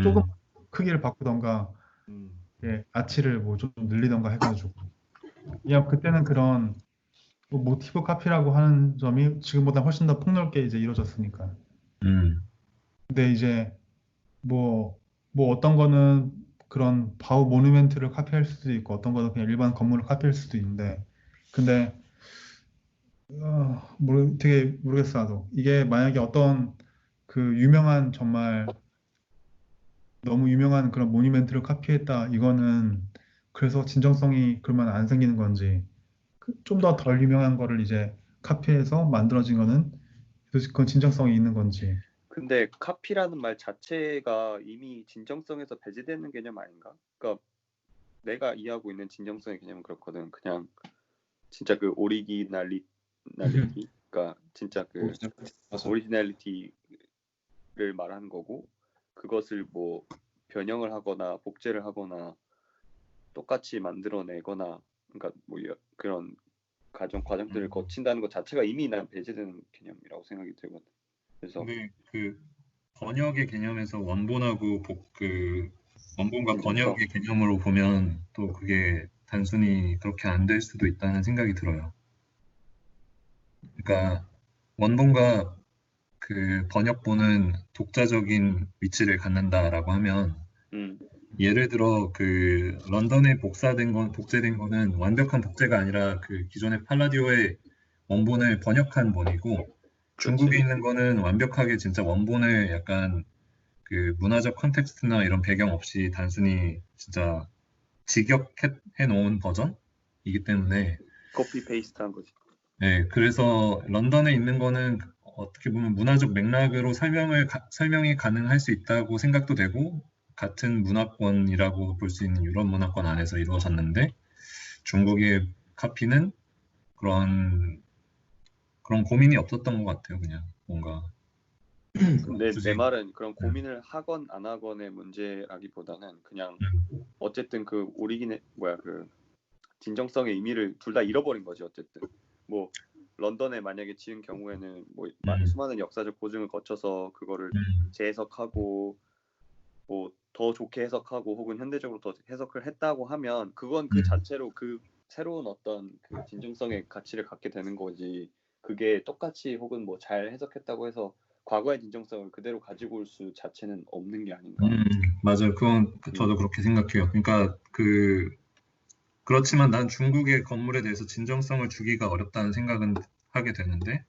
조금 음, 크기를 바꾸던가 음. 예, 아치를 뭐 좀 늘리던가 해가지고 그냥 그때는 그런 뭐 모티브 카피라고 하는 점이 지금보다 훨씬 더 폭넓게 이제 이루어졌으니까. 음, 근데 이제 뭐, 뭐 어떤 거는 그런 바우 모뉴멘트를 카피할 수도 있고 어떤 거는 그냥 일반 건물을 카피할 수도 있는데 근데 되게 모르겠어 나도 이게 만약에 어떤 그 유명한 정말 너무 유명한 그런 모뉴멘트를 카피했다 이거는 그래서 진정성이 그러면 안 생기는 건지 좀 더 덜 유명한 거를 이제 카피해서 만들어진 거는 그건 진정성이 있는 건지. 근데 카피라는 말 자체가 이미 진정성에서 배제되는 개념 아닌가? 그러니까 내가 이해하고 있는 진정성의 개념은 그렇거든. 그냥 진짜 그 오리지널리티가 진짜 그 오리지널 맞아. 오리지널리티를 말하는 거고 그것을 뭐 변형을 하거나 복제를 하거나 똑같이 만들어내거나 그러니까 뭐 그런 과정들을 거친다는 것 자체가 이미 난 배제되는 개념이라고 생각이 들거든. 그래서 근데 그 번역의 개념에서 원본하고 원본과 진정성. 번역의 개념으로 보면 또 그게 단순히 그렇게 안 될 수도 있다는 생각이 들어요. 그러니까 원본과 그 번역본은 독자적인 위치를 갖는다라고 하면 음, 예를 들어 그 런던에 복제된 거는 완벽한 복제가 아니라 그 기존의 팔라디오의 원본을 번역한 본이고 중국에 그렇지. 있는 거는 완벽하게 진짜 원본을 약간 그 문화적 컨텍스트나 이런 배경 없이 단순히 진짜 직역해 놓은 버전이기 때문에 커피 페이스트한 거지. 네, 그래서 런던에 있는 거는 어떻게 보면 문화적 맥락으로 설명이 가능할 수 있다고 생각도 되고 같은 문화권이라고 볼 수 있는 유럽 문화권 안에서 이루어졌는데 중국의 카피는 그런 고민이 없었던 것 같아요. 그냥 뭔가 근데 내 굳이 말은 그런 고민을 하건 안 하건의 문제라기보다는 그냥 어쨌든 그 그 진정성의 의미를 둘 다 잃어버린 거지. 어쨌든 뭐 런던에 만약에 지은 경우에는 뭐 수많은 역사적 고증을 거쳐서 그거를 재해석하고 뭐 더 좋게 해석하고 혹은 현대적으로 더 해석을 했다고 하면 그건 그 자체로 그 새로운 어떤 그 진정성의 가치를 갖게 되는 거지. 그게 똑같이 혹은 뭐 잘 해석했다고 해서 과거의 진정성을 그대로 가지고 올 수 자체는 없는 게 아닌가. 맞아요. 그건 저도 그렇게 생각해요. 그러니까 그렇지만 난 중국의 건물에 대해서 진정성을 주기가 어렵다는 생각은 하게 되는데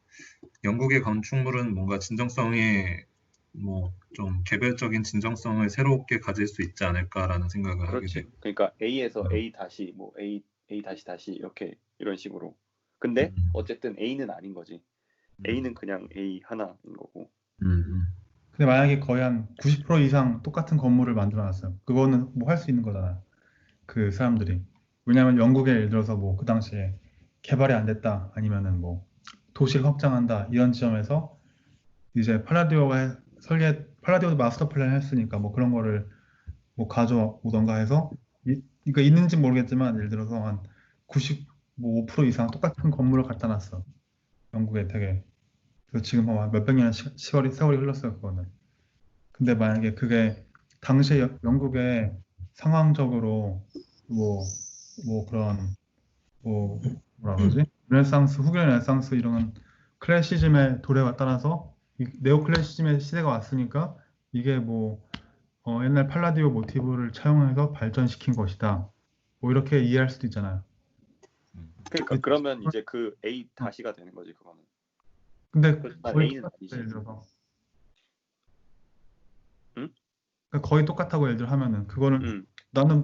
영국의 건축물은 뭔가 진정성에 뭐 좀 개별적인 진정성을 새롭게 가질 수 있지 않을까라는 생각을 하게 그렇지. 돼요. 그러니까 A에서 A 다시 뭐 A 다시 이렇게 이런 식으로. 근데 어쨌든 A는 아닌 거지. A는 그냥 A 하나인 거고. 근데 만약에 거의 한 90% 이상 똑같은 건물을 만들어 놨어요. 그거는 뭐 할 수 있는 거잖아요. 그 사람들이. 왜냐하면 영국에 예를 들어서 뭐 그 당시에 개발이 안 됐다 아니면은 뭐 도시를 확장한다 이런 지점에서 이제 팔라디오도 마스터 플랜 했으니까 뭐 그런 거를 뭐 가져오던가 해서 그러니까 있는지 모르겠지만 예를 들어서 한 95% 이상 똑같은 건물을 갖다 놨어. 영국에 되게. 그래서 지금 한 몇백 년의 세월이 흘렀어요, 그거는. 근데 만약에 그게 당시에 영국의 상황적으로 뭐, 뭐 그런 뭐 뭐라 그러지? 르네상스, 후기 르네상스 이런 클래시즘의 도래와 따라서 이 네오클래시즘의 시대가 왔으니까 이게 뭐 옛날 팔라디오 모티브를 차용해서 발전시킨 것이다. 뭐 이렇게 이해할 수도 있잖아요. 그러니까 그러면 이제 그 A 다시가 되는 거지 그거는. 근데 그렇지만 거의 A는 똑같아요, 아니지. 예를 들어서. 응? 그러니까 거의 똑같다고 예를 들어 하면은 그거는 나는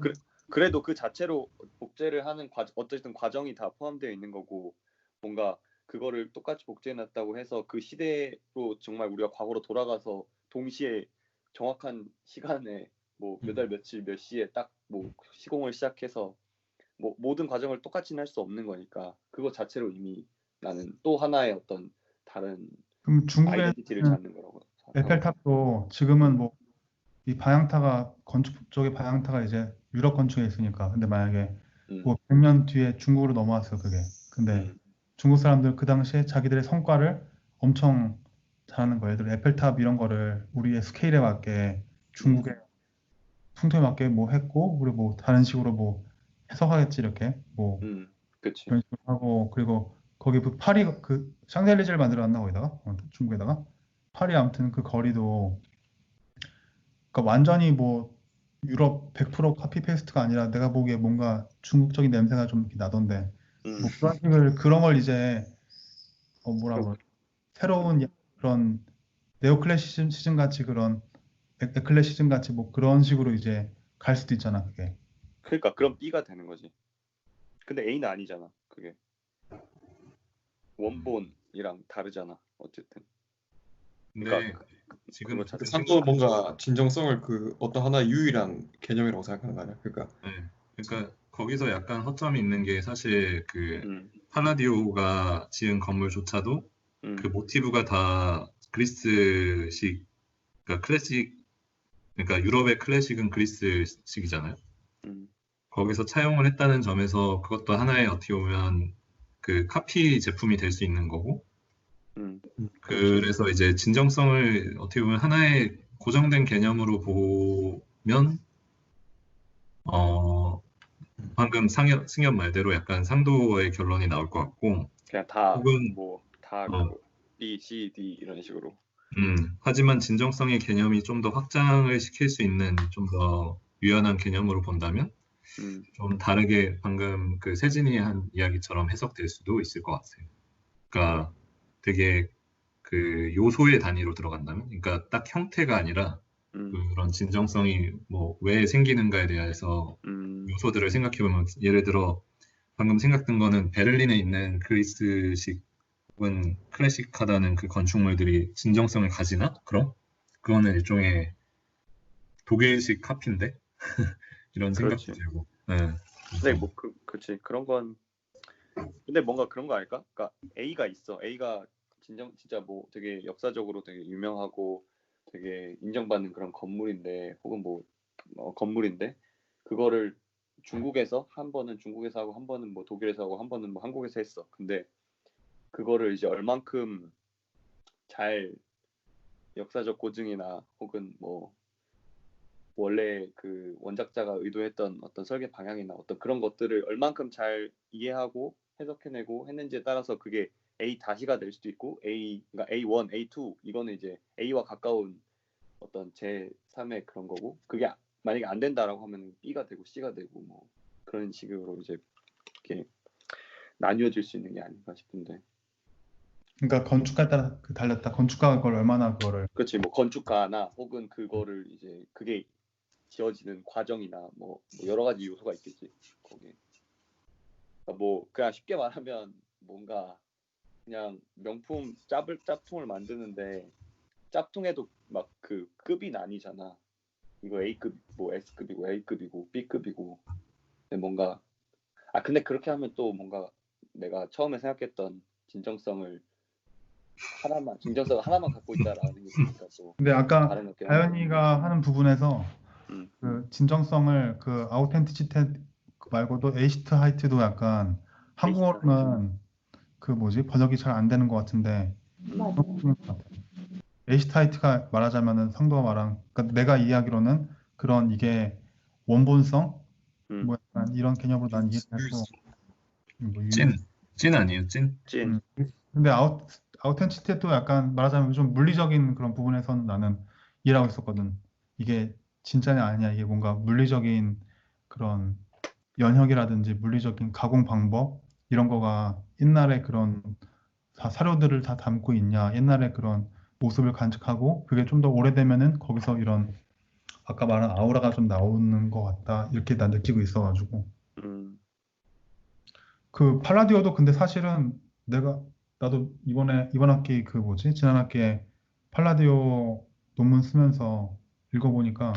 그래도 그 자체로 복제를 하는 어쨌든 과정이 다 포함되어 있는 거고 뭔가 그거를 똑같이 복제해놨다고 해서 그 시대로 정말 우리가 과거로 돌아가서 동시에 정확한 시간에 뭐 몇 월 며칠 몇 시에 딱 뭐 시공을 시작해서 뭐 모든 과정을 똑같이 할 수 없는 거니까 그거 자체로 이미 나는 또 하나의 어떤 다른 그럼 중국에는 아이덴티티를 찾는 거라고 생각하고. 에펠탑도 지금은 뭐 이 방향타가 건축 쪽의 방향타가 이제 유럽 건축에 있으니까 근데 만약에 뭐 100년 뒤에 중국으로 넘어왔어 그게 근데 중국 사람들 그 당시에 자기들의 성과를 엄청 잘하는 거예요. 예를 들어 에펠탑 이런 거를 우리의 스케일에 맞게 중국의 풍토에 맞게 뭐 했고 그리고 뭐 다른 식으로 뭐 해석하겠지 이렇게 뭐 그치. 그런 식으로 하고 그리고 거기 그 파리 그 샹젤리제를 만들어 놨나 거기다가 중국에다가 파리 아무튼 그 거리도 그러니까 완전히 뭐 유럽 100% 카피 페이스트가 아니라 내가 보기에 뭔가 중국적인 냄새가 좀 이렇게 나던데 뭐 그런 걸 이제 뭐라 그러 새로운 그런 네오클래시즘 같이 그런 에클래시즘 같이 뭐 그런 식으로 이제 갈 수도 있잖아 그게. 그러니까 그럼 B가 되는 거지. 근데 A는 아니잖아. 그게 원본이랑 다르잖아. 어쨌든. 근데 그러니까 지금 그거 자체 산도 뭔가 진정성을 그 어떤 하나의 유일한 개념이라고 생각하는 거 아니야? 그러니까 그러니까 거기서 약간 허점이 있는 게 사실 그 팔라디오가 지은 건물조차도 그 모티브가 다 그리스식, 그러니까 클래식, 그러니까 유럽의 클래식은 그리스식이잖아요. 거기서 차용을 했다는 점에서 그것도 하나의 어떻게 보면 그 카피 제품이 될 수 있는 거고, 그래서 이제 진정성을 어떻게 보면 하나의 고정된 개념으로 보면 방금 승엽 말대로 약간 상도의 결론이 나올 것 같고, 그냥 다 혹은 B, C, D 이런 식으로. 하지만 진정성의 개념이 좀 더 확장을 시킬 수 있는 좀 더 유연한 개념으로 본다면 좀 다르게 방금 그 세진이 한 이야기처럼 해석될 수도 있을 것 같아요. 그러니까 되게 그 요소의 단위로 들어간다면, 그러니까 딱 형태가 아니라 그런 진정성이 뭐 왜 생기는가에 대해서 요소들을 생각해보면 예를 들어 방금 생각든 거는 베를린에 있는 그리스식 혹은 클래식하다는 그 건축물들이 진정성을 가지나? 그럼? 그거는 일종의 독일식 카피인데? 이런 생각도 들고. 근데 뭐 그렇지 그런 건 근데 뭔가 그런 거 아닐까? 그러니까 A가 있어. A가 진짜 뭐 되게 역사적으로 되게 유명하고 되게 인정받는 그런 건물인데 혹은 뭐 건물인데 그거를 중국에서 한 번은 중국에서 하고 한 번은 뭐 독일에서 하고 한 번은 뭐 한국에서 했어. 근데 그거를 이제 얼만큼 잘 역사적 고증이나 혹은 뭐 원래 그 원작자가 의도했던 어떤 설계 방향이나 어떤 그런 것들을 얼만큼 잘 이해하고 해석해내고 했는지에 따라서 그게 A 다시가 될 수도 있고 그러니까 A1, A2 이거는 이제 A와 가까운 어떤 제3의 그런 거고 그게 만약에 안 된다라고 하면 B가 되고 C가 되고 뭐 그런 식으로 이제 이렇게 나뉘어질 수 있는 게 아닌가 싶은데. 그러니까 건축가에 따라 달렸다. 건축가가 그걸 얼마나 그거를 그렇지 뭐 건축가나 혹은 그거를 이제 그게 지어지는 과정이나 뭐 여러 가지 요소가 있겠지 거기에. 그러니까 뭐 그냥 쉽게 말하면 뭔가 그냥 명품 짭퉁을 만드는데 짭퉁에도 막 그 급이 나뉘잖아. 이거 A급, 뭐 S급이고 A급이고 B급이고. 근데 뭔가 근데 그렇게 하면 또 뭔가 내가 처음에 생각했던 진정성을 하나만 갖고 있다라는 게 보니까 또 근데 아까 다른 것 같긴 한데. 다현이가 하는 부분에서 음. 그 진정성을 그 아우텐티시티 말고도 에이시트 하이트도 약간 한국어로는 그 뭐지 번역이 잘 안 되는 것 같은데 맞아. 그런 것 같아. 에이시트 하이트가 말하자면은 상도가 말한 그러니까 내가 이해하기로는 그런 이게 원본성 뭐 약간 이런 개념으로 난 이해를 했고 뭐 찐 아니에요, 찐? 찐. 근데 아우텐티티도 약간 말하자면 좀 물리적인 그런 부분에서는 나는 이해하고 있었거든. 이게 진짜냐 아니냐 이게 뭔가 물리적인 그런 연혁이라든지 물리적인 가공 방법 이런 거가 옛날에 그런 사료들을 다 담고 있냐 옛날에 그런 모습을 간직하고 그게 좀 더 오래되면은 거기서 이런 아까 말한 아우라가 좀 나오는 것 같다 이렇게 난 느끼고 있어가지고 그 팔라디오도 근데 사실은 나도 이번 학기 그 뭐지 지난 학기에 팔라디오 논문 쓰면서 읽어보니까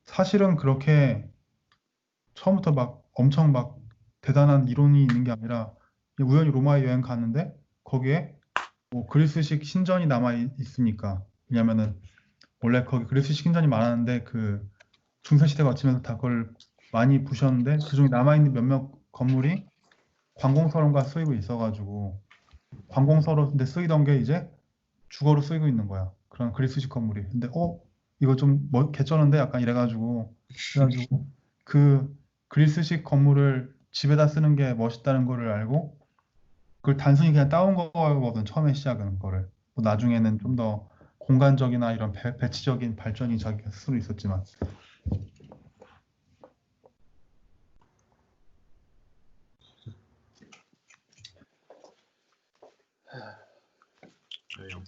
사실은 그렇게 처음부터 막 엄청 막 대단한 이론이 있는 게 아니라 그냥 우연히 로마에 여행 갔는데 거기에 뭐 그리스식 신전이 남아 있으니까 왜냐면은 원래 거기 그리스식 신전이 많았는데 그 중세시대 거치면서 다 그걸 많이 부셨는데 그중에 남아있는 몇몇 건물이 관공서론과 쓰이고 있어가지고 관공서로인데 쓰이던 게 이제 주거로 쓰이고 있는 거야. 그런 그리스식 건물이. 근데 이거 좀 개쩌는데 약간 이래가지고 그래가지고 그 그리스식 건물을 집에다 쓰는 게 멋있다는 거를 알고 그걸 단순히 그냥 따온 거거든 처음에 시작은 거를. 뭐 나중에는 좀 더 공간적이나 이런 배치적인 발전이 자기가 스스로 있었지만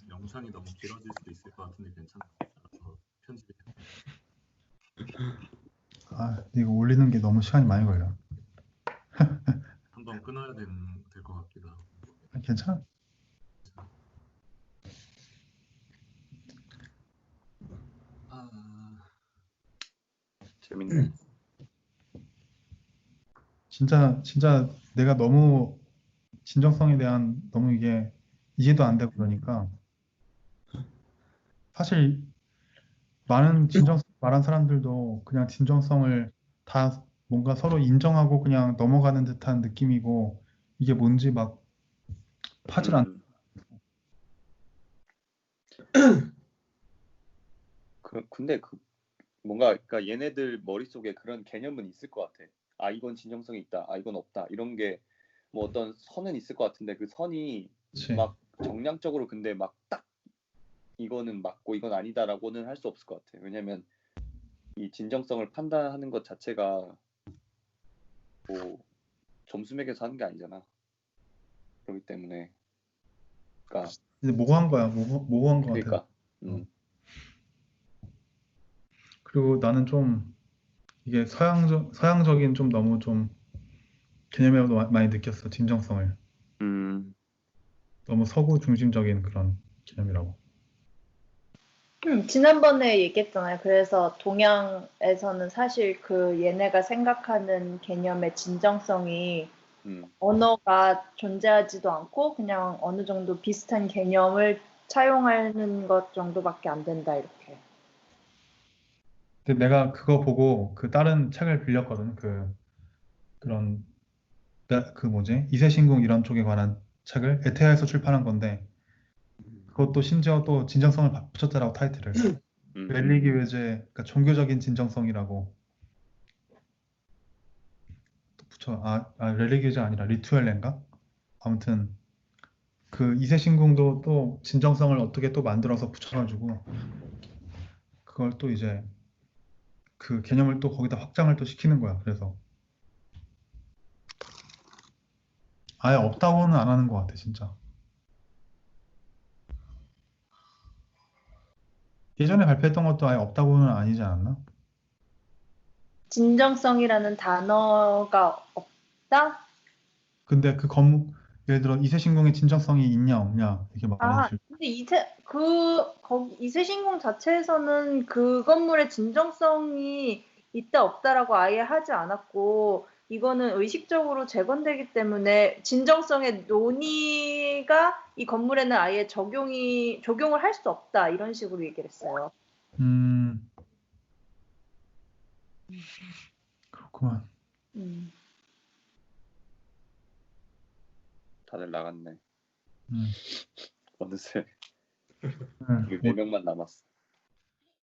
영상이 너무 길어질 수도 있을 것 같은데 괜찮아요. 알아서 편집이 돼요. 근데 이거 올리는 게 너무 시간이 많이 걸려. 한번 끊어야 될 것 같기도 하고. 괜찮아? 재밌네. 진짜 내가 너무 진정성에 대한 너무 이게 이해도 안 되고 그러니까 사실 많은 진정성 말한 사람들도 그냥 진정성을 다 뭔가 서로 인정하고 그냥 넘어가는 듯한 느낌이고 이게 뭔지 막 파질 않. 근데 뭔가 그러니까 얘네들 머릿속에 그런 개념은 있을 것 같아. 이건 진정성이 있다. 이건 없다. 이런 게 뭐 어떤 선은 있을 것 같은데 그 선이 그치. 막 정량적으로 근데 막 딱 이거는 맞고 이건 아니다라고는 할 수 없을 것 같아. 왜냐면 이 진정성을 판단하는 것 자체가 뭐 점수 매겨서 하는 게 아니잖아. 그렇기 때문에 그러니까 이제 모호한 거야. 모호한 거 같아. 그러니까 그리고 나는 좀 이게 서양적인 좀 너무 좀 개념에도 많이 느꼈어. 진정성을. 너무 서구 중심적인 그런 개념이라고. 지난번에 얘기했잖아요. 그래서 동양에서는 사실 그 얘네가 생각하는 개념의 진정성이 언어가 존재하지도 않고 그냥 어느 정도 비슷한 개념을 차용하는 것 정도밖에 안 된다 이렇게. 근데 내가 그거 보고 그 다른 책을 빌렸거든. 그런 그 뭐지? 이세신궁 이런 쪽에 관한 책을 에테아에서 출판한 건데 그것도 심지어 또 진정성을 붙였더라고 타이틀을. 렐리기 외제, 그러니까 종교적인 진정성이라고 또 붙여. 렐리기 외제 아니라 리투엘렌가? 아무튼 그 이세신궁도 또 진정성을 어떻게 또 만들어서 붙여가지고 그걸 또 이제 그 개념을 또 거기다 확장을 또 시키는 거야. 그래서 아예 없다고는 안 하는 것 같아, 진짜. 예전에 발표했던 것도 아예 없다고는 아니지 않았나? 진정성이라는 단어가 없다? 근데 그 예를 들어 이세신궁의 진정성이 있냐 없냐 이렇게 말해줄. 근데 이세신궁 자체에서는 그 건물의 진정성이 있다 없다라고 아예 하지 않았고, 이거는 의식적으로 재건되기 때문에 진정성의 논의가 이 건물에는 아예 적용을 할 수 없다, 이런 식으로 얘기를 했어요. 그렇구만. 다들 나갔네. 음. 어느새 네, 우리 4명만 남았어.